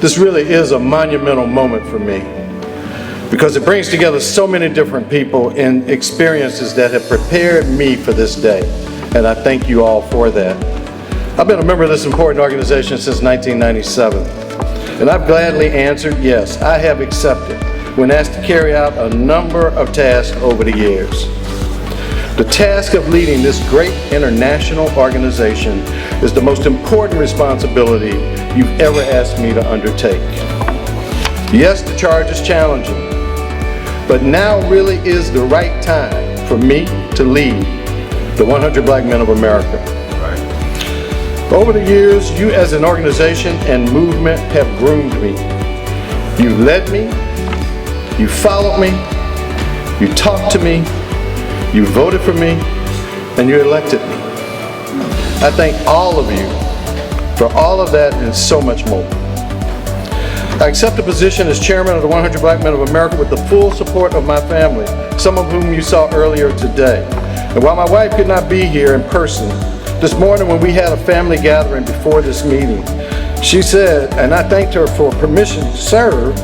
This really is a monumental moment for me because it brings together so many different people and experiences that have prepared me for this day, and I thank you all for that. I've been a member of this important organization since 1997, and I've gladly answered yes, I have accepted when asked to carry out a number of tasks over the years. The task of leading this great international organization is the most important responsibility you've ever asked me to undertake. Yes, the charge is challenging, but now really is the right time for me to lead the 100 Black Men of America. Over the years, you as an organization and movement have groomed me. You led me, you followed me, you talked to me, you voted for me, and you elected me. I thank all of you for all of that and so much more. I accept the position as chairman of the 100 Black Men of America with the full support of my family, some of whom you saw earlier today. And while my wife could not be here in person, this morning when we had a family gathering before this meeting, she said, and I thanked her for permission to serve.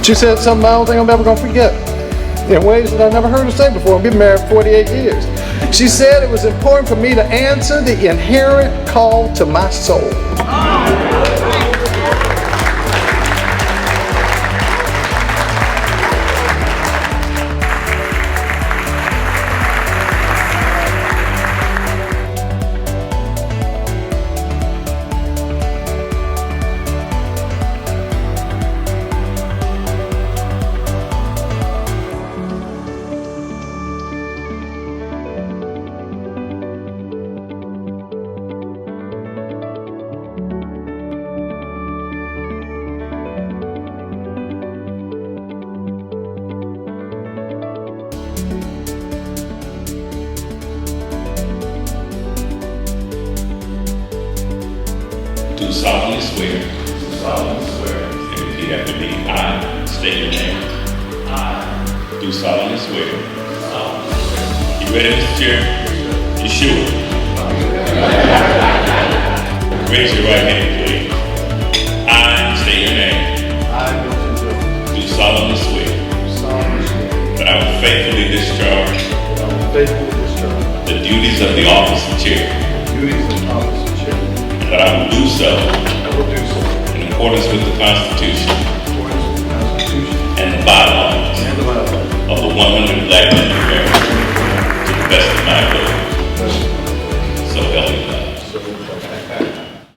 She said something I don't think I'm ever going to forget in ways that I never heard her say before. I've been married 48 years. She said it was important for me to answer the inherent call to my soul. Do solemnly swear. And repeat after me. I state your name. I do solemnly swear. You ready, Mr. Chair? You sure? Raise your right hand, please. I state your name. Do solemnly swear. That I will faithfully discharge. The duties of the office of chair. That I will do so in accordance with the Constitution and the bylaws of the 100 Black Men of America to the best of my ability. So help me.